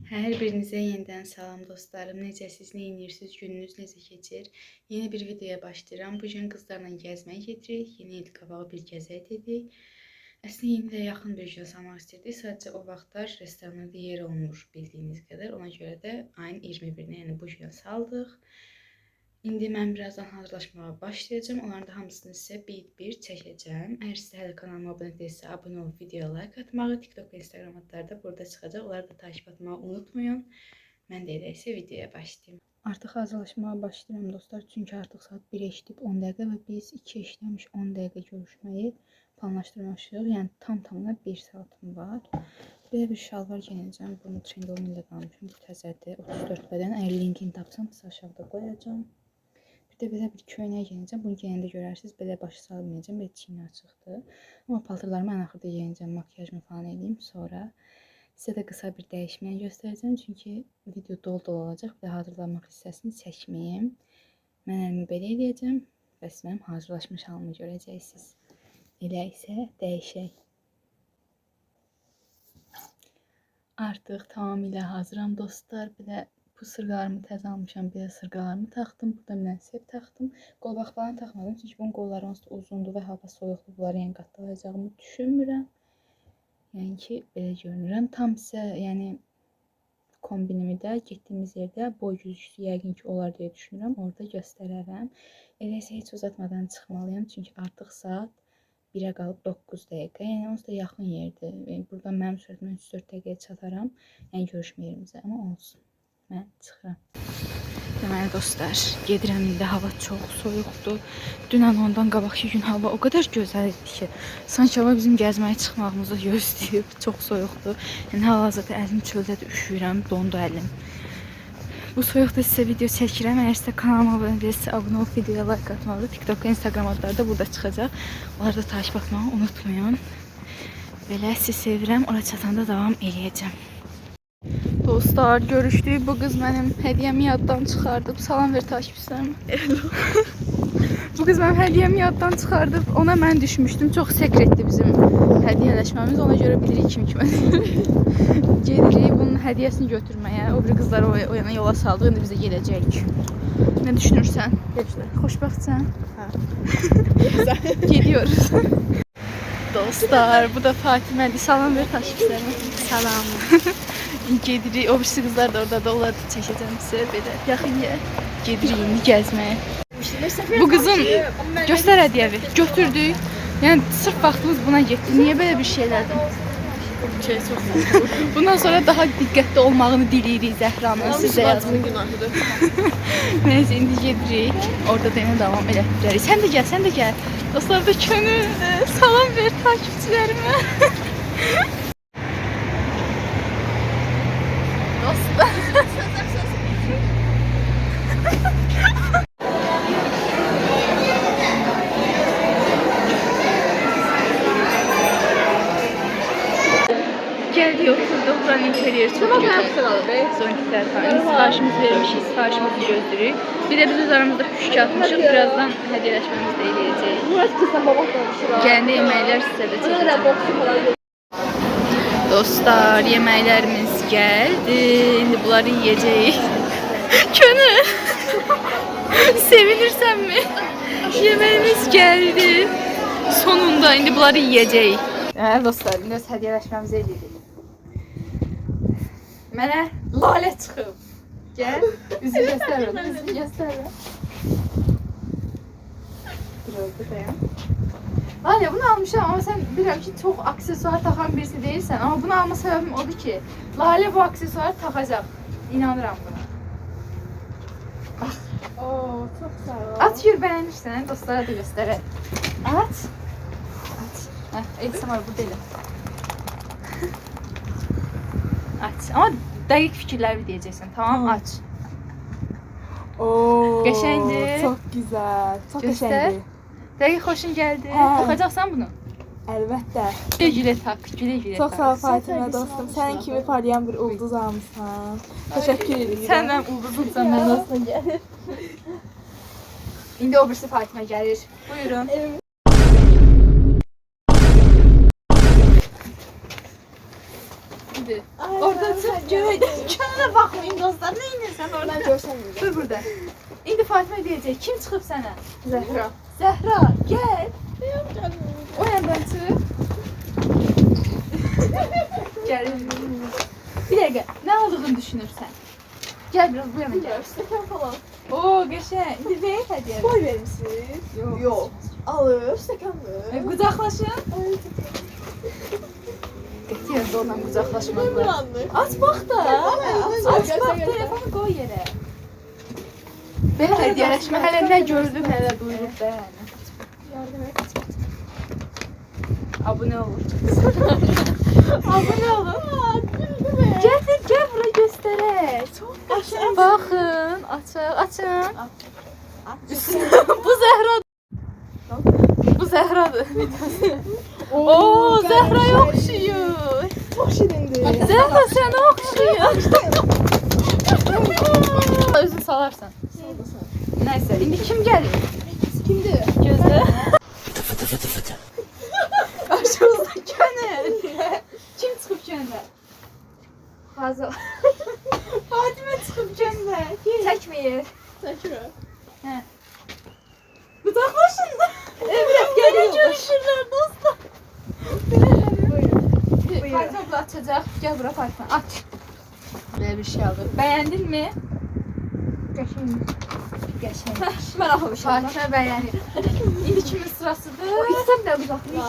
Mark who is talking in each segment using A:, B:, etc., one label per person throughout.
A: Hər birinizə yenidən salam dostlarım. Necəsiz, nə edirsiniz, gününüz necə keçir? Yeni bir videoya başlayıram. Bu gün qızlarla gəzməyə gedirik. Yeni il qabağı bir gəzək dedik. Əslində yeni ilə yaxın bir gün salmaq istirdik. Sadəcə o vaxtlar restoranda yer olmur bildiyiniz qədər. Ona görə də ayın 21-nə, yəni bu günə saldıq. İndi mən birazdan hazırlaşmağa başlayacağım. Onların da hamısını sizə bir çəkəcəm. Əgər siz hələ kanalıma abunə deyilsə, abunə olub videoya like atmağı, TikTok və Instagram adları da burada çıxacaq. Onları da takip etməyi unutmayın. Mən də elə isə videoya başlayayım. Artıq hazırlaşmağa başlayıram dostlar. Çünki artıq saat 1-ə işləyib 10 dəqiqə və biz 2 işləmiş 10 dəqiqə görüşməyi planlaşdırmışıq. Yəni tamına 1 saatım var. Belə bir şalvar giyinəcəm. Bunu Trendyol ilə qalmışım. Bu təzədir. 34 bədən. Əgər linkini tapsam sizə aşağıda qoyacağım. Bir də belə bir köynək giyinəcəm. Bunu giyəndə görərsiniz. Belə başı salmayacağım. Belə çiyni açıqdır. Amma paltarlarımı ən axırda giyinəcəm. Makyajımı falan edeyim. Sonra sizə də qısa bir dəyişməni göstərəcəm. Çünki video dolu olacaq. Bir də hazırlanmaq hissəsini çəkməyim. Mən əlimi belə edəcəm. Bəs mənim hazırlaşmış halımı görəcəksiniz. Elə isə dəyişək. Artıq tamamilə hazıram dostlar. Bir də bu sırğalarımı təzə almışam. Bir də sırğalarımı taxdım. Burada münasib taxdım. Qolbaq falan taxmadım. Çünki bunun qolları onsuz uzundur və hava soyuqdur. Bunları yəni qatlayacağımı düşünmürəm. Yəni ki, belə görünürəm. Tam sizə, yəni kombinimi də getdiyimiz yerdə boy güzgüsü yəqin ki olar deyə düşünürəm. Orada göstərərəm. Elə isə heç uzatmadan çıxmalıyam. Çünki artıq saat 1-ə qalıb 9 dəqiqə. Yəni onsuz da yaxın yerdir. Buradan mənim sürətimlə 3-4 dəqiqəyə çataram. Yəni görüşmə yerimizə. Amma olsun. Mən çıxıram. Deməli dostlar, gedirəm indi. Hava çox soyuqdur. Dünən ondan qabaqki gün hava o qədər gözəl idi ki, sanki hava bizim gəzməyə çıxmağımızı gözləyib. Çox soyuqdur. Yəni hal-hazırda əlim çöldədir, üşüyürəm, dondu əlim. Bu soyuqda sizə video çəkirəm. Əgər sizə kanalıma abunə deyilsə, abunə olub videoya like atmalı. TikTok və Instagram adları da burada çıxacaq. Onları da takip etməyi unutmayın. Belə sizi sevirəm. Ora çatanda davam eləyəcəm. Dostlar, görüşdük. Bu qız mənim hədiyyəmi yaddan çıxardıb. Salam ver takipçilərimə. Bu qız mənim hədiyyəmi yaddan çıxardıb. Ona mən düşmüşdüm. Çox sekretdir bizim hədiyyələşməmiz. Ona görə bilirik kim gedirik bunun hədiyyəsini götürməyə. O bir qızları o yana yola saldıq. İndi biz də gedəcəyik. Nə düşünürsən? Xoşbəxtsən? Hə. Gediyoruz. Dostlar, bu da Fatimədir. Salam ver takipçilərimə. Salam. Gedirik. O birisi qızlar da orada da onları da çəkəcəm sizə. Belə yaxın yer. Gedirik indi gəzməyə. Bu qızın göstər hədiyyəvi. Götürdük. Yəni sırf vaxtımız buna getdi. Niyə belə bir şeylərdən? Bundan sonra daha diqqətli olmağını diləyirik Zəhranın. Sizə yazın. Neyse, indi gedirik. Orada da yenə davam elətdirərik. Sən də gəl, sən də gəl. Dostlar da könül. Salam ver takipçilərimə. Dostlar. Geldi oturdu, buranın interior çok güzel. Zonkitler falan. Siparişimizi vermişiz, siparişimizi gözlürük. Bir de biz öz aramızda püşk atmışıq. Birazdan hediyeleşmemiz de eləyəcəyik. Gəldi yeməklər sizə də çəkəcəm. Dostlar, yeməklərimiz gəldi. İndi bunları yiyəcəyik. Könül. Sevinirsən mi? Yemeğimiz geldi. Sonunda indi bunları yiyəcəyik. Evet dostlar, indi öz hediyeleşmemizi eləyirik. Mənə lalə çıxıb. Gəl, üzü göstərmə, üzü göstərmə. Bir oldu dayan. Lalə, bunu almışam ama sen bilirəm ki, çox aksesuar taxan birisi değilsən. Ama bunu alma səbəbim odur ki, Lalə bu aksesuarı taxacaq. İnanıram buna. Bax.
B: Oo, çok sağ ol.
A: At gör, bəyənirsən, dostlara da göstərək. At. At. Heh, Edisam var, burada elə. Aç. Ama dəqiq fikirlər deyəcəksən. Tamam, aç.
B: Oo,
A: Qəşəngdir.
B: çok güzel. Çok
A: Göster.
B: qəşəngdir.
A: Dəqiq xoşun gəldi.
B: Hə.
A: Taxacaqsan bunu.
B: Əlbəttə.
A: Gülə tak, gülə
B: Çok
A: tak.
B: sağ ol Fatimə dostum. Sənin kimi parlayan bir ulduz almışsan. Təşəkkür edirəm.
A: Sən mənim ulduzumsan, mən olsun gəlir. İndi o birisi Fatimə gəlir. Buyurun. indi. Orada çıx görək. Könlə baxmayın dostlar. Nə edirsən orada?
B: Mən görsənmirəm.
A: Dur burada. İndi Fatimə deyəcək. Kim çıxıb sənə?
B: Zəhra.
A: Zəhra, gəl. O yandan çıx. Gəl. Bir dəqiqə. Nə olduğunu düşünürsən? Gəl biraz bu yana gəl.
B: Stəkan falan.
A: Oo, qəşəng. İndi ver hədiyyə.
B: Boy vermisiniz? Yox. Alır, stəkandır.
A: Qucaqlaşın. Qətiyyən də onunla qucaqlaşmaq var.
B: Burandır.
A: Aç bax da. Aç bax, telefonu qoy yerə. Belə hədiyyələşmə hələ nə gördüm, hələ duyuruq da yəni.
B: Yardım et.
A: Abunə olun. Abunə olun. Gətir, gəl bura göstərək.
B: Çox qəşəng.
A: Baxın, açın. Bu Zəhradır. Bu Zəhradır. Oo, Zəhraya oxşuyur.
B: Çox şirindir.
A: Zəhra sənə oxşuyur. Özün salarsan. Nəysə, indi kim gəlir?
B: Kimdir?
A: Gözlə. Qarşımızda könül. Kim çıxıb könlə?
B: Hazır.
A: Fatimə çıxıb könlə.
B: Çəkməyir. Çəkmir.
A: Hə. Qucaqlaşın da. Evet, gəlin görüşürlər dostlar.
B: Buyurun.
A: Fatimə bunu açacaq. Gəl bura Fatimə, aç. Belə bir şey alır. Bəyəndin mi?
B: Qəşəng.
A: Qəşəng.
B: Mən axılmışam.
A: Fatimə bəyənir. İndi kimin sırasıdır?
B: İstəm də uzaqlayış.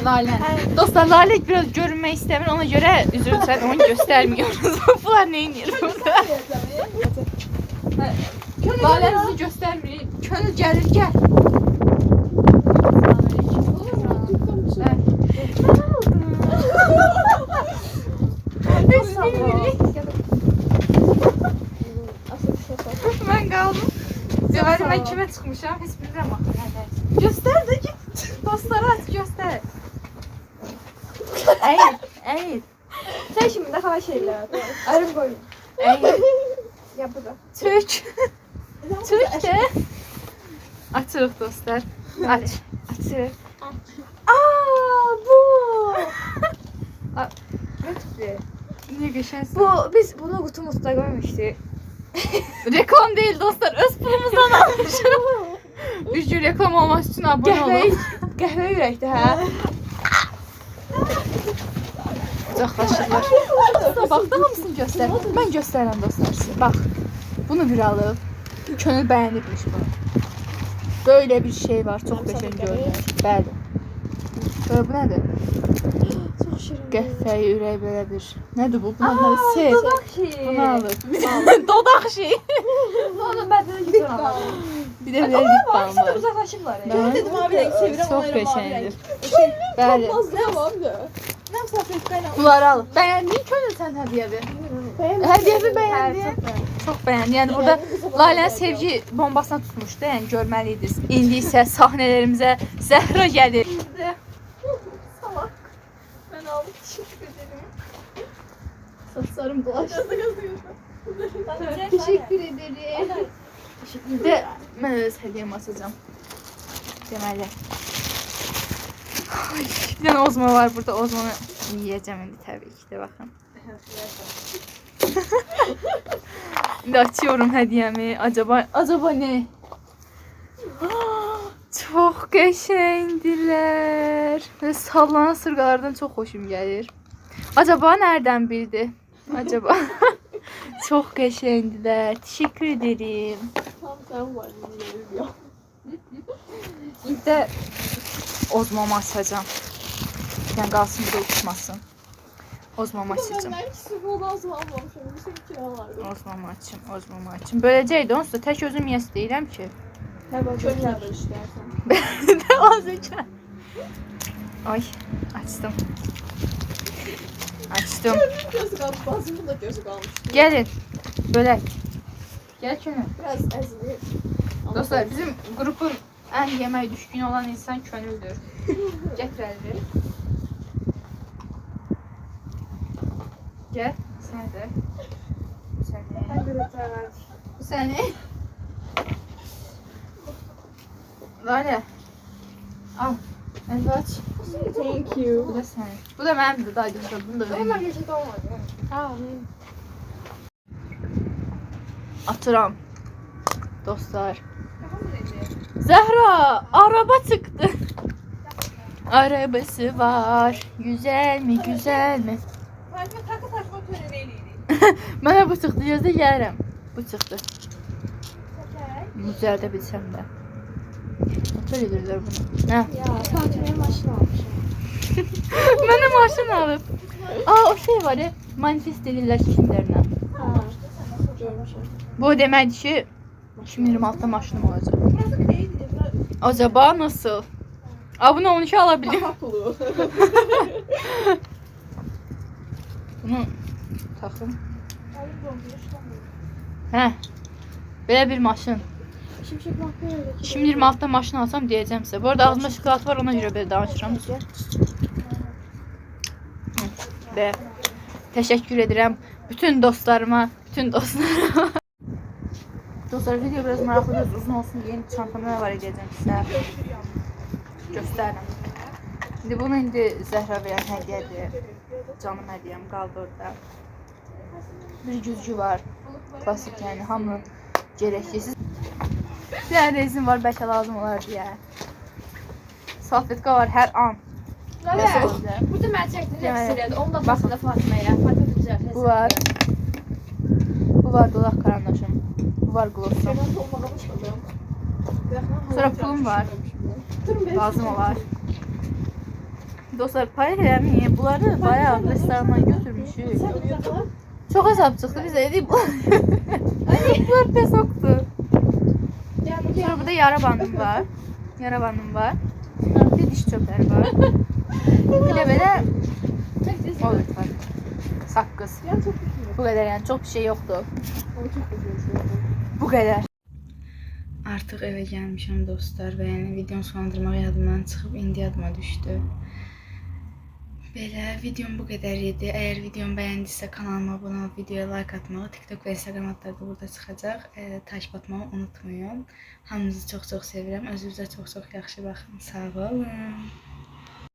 A: Lalə. Dostlar, Lalə biraz görünmək istəmir. Ona görə üzr istəyirəm, onu göstərmiyoruz. Bunlar nə edir burada? Lalə bizi göstərmir. Könül gəlir, gəl. Mən qaldım. Deməli, mən kimə çıxmışam? Heç bilirəm axı. Göstər də git. Dostlara aç, göstər. Əyil, əyil.
B: Sən şimdi də hava şeylər. Ayrım qoyun.
A: Əyil.
B: Ya bu da.
A: Tük. Tük də. Açırıq dostlar. Aç. Açırıq. Aa, bu.
B: Ne tutdu?
A: Ne geçersin?
B: Bu biz bunu kutumuzda koymuştuk.
A: Reklam değil dostlar. Öz pulumuzdan almışım. Bir gün reklam olması için abone olun.
B: Qəhvə ürəkdə, hə?
A: Uzaqlaşırlar. Bax, daha hamısını göstər. Mən göstərirəm dostlar sizə. Bax, bunu bir alıb. Könül bəyənibmiş bunu. Böyle bir şey var. Çok qəşəng görünür. Bəli. Bu nədir?
B: Çox şirin.
A: Qəhvəyi ürək belə bir. Nədir bu? Buna nədir? Sev.
B: Dodaq şeyi.
A: Bunu alır. Dodaq şey.
B: Onu mən də götürəm.
A: Bir də belə lip balm
B: İkisi də
A: var.
B: uzaqlaşıblar.
A: Ben
B: Dedim abi renk sevirəm.
A: Çox qəşəngdir. Bəli.
B: Ne var da? Ne misafirliklə?
A: Bunları al. Bəyəndin Könül sən hədiyyəvi? Hədiyyəvi bəyəndin? Çox bəyəndim. Yəni burada Lalənin sevgi bombasına tutmuşdu. Yəni görməliydiniz. İndi isə sahnələrimizə Zəhra gəlir.
B: Salak. Ben aldım. Teşekkür ederim. Saçlarım dolaştı. Teşekkür ederim.
A: Bir də mən öz hədiyyəmi açacağam. Deməli. Ay, bir dənə ozma var burada. Ozmanı yiyəcəm indi təbii ki də baxın. İndi açıyorum hədiyyəmi. Acaba ne? Çox qəşəngdirlər. Böyle sallanan sırğalardan çox xoşum gəlir. Acaba nereden bildi? Acaba. Çox qəşəngdirlər. Teşekkür ederim.
B: Tam sen var.
A: İndi də ozmamı açacağım. Yəni qalsın bir də uçmasın. Ozmamı açacağım.
B: Ben ikisi bu lazım almamışım. Bir şey kiralardı.
A: Ozmamı açım. Böləcəkdi onsuz da tək özüm yes deyirəm ki.
B: Hə bak çok nerede işlersen.
A: Də azıcaq. Ay, açdım. Açdım.
B: Gözü kalmış. Bazımın da gözü kalmıştı.
A: Gəlin. Bölək. Gəl Könül.
B: Biraz ezildi.
A: Dostlar, bizim qrupun ən yemək düşkünü olan insan Könüldür. Gətir əlini. Gəl, sən də. Sən də. Bu səni. Lalə. Al. Əlini aç.
B: Thank you.
A: Bu da sənin. Bu da mənimdir, dayıcım. Bunu da
B: Ama
A: vereyim.
B: geçit olmadı. Amin.
A: Atıram. Dostlar. Zəhra, araba çıktı. Arabası var. Güzel mi, güzel mi? Mənə bu çıxdı, gözdə gəlirəm. Bu çıxdı. Düzəldə bilsəm də. Motor edirlər bunu. Hə.
B: Ya Fatih'e maşın almışım.
A: Mənə maşın alıb. O şey var ya, manifest edirlər kimlərlə.
B: Ha. Görmüşüm.
A: Bu deməkdir ki, 2026'da maşınım olacaq. Acaba nasıl? Bunu 12 alabilirim.
B: Pulu.
A: Bunu taxım. Hə. Belə bir maşın.
B: Şimşek bakıyor.
A: 2026'da maşın alsam deyəcəm sizə. Bu arada ağzımda şokolad var, ona görə belə danışıram. Və təşəkkür edirəm bütün dostlarıma, Dostlar, video biraz maraqlıdır, uzun olsun. Yeni çantamda nə var edəcəm sizə. Göstərirəm. İndi bunu Zəhra verən hədiyyədir. Canım hədiyyəm qaldı orada. Bir güzgü var. Klasik yəni, hamı gərəksiz. Bir dənə rezin var, bəlkə lazım olar deyə. Salfetka var hər an.
B: Burada mən çəkdirəm hepsi. Onu da baxın Fatih'e. Fatih güzel.
A: Bu var. Bu var dodaq karandaşım. Bu var glossum. Sonra pulum var. Lazım olar. Dostlar, pay eləməyin. Bunları bayağı restorandan götürmüşük. Çox hesab çıxdı, biz dedik. Bunlar pesokdur. Sonra burada yara bandım var. Bir diş çöpləri var. Bir də belə o lütfen. Saqqız. Bu qədər, yəni çox bir şey yoxdur. Bu qədər. Artıq evə gəlmişəm dostlar və yəni videonu sonlandırmaq yadımdan çıxıb indi yadıma düşdü. Belə videom bu qədər idi. Əgər videomu bəyəndisə kanalıma abunə olub videoya like atmağı, TikTok və Instagram adları da burada çıxacaq. Takip atmağı unutmayın. Hamınızı çox-çox sevirəm. Özünüzə çox-çox yaxşı baxın. Sağ olun.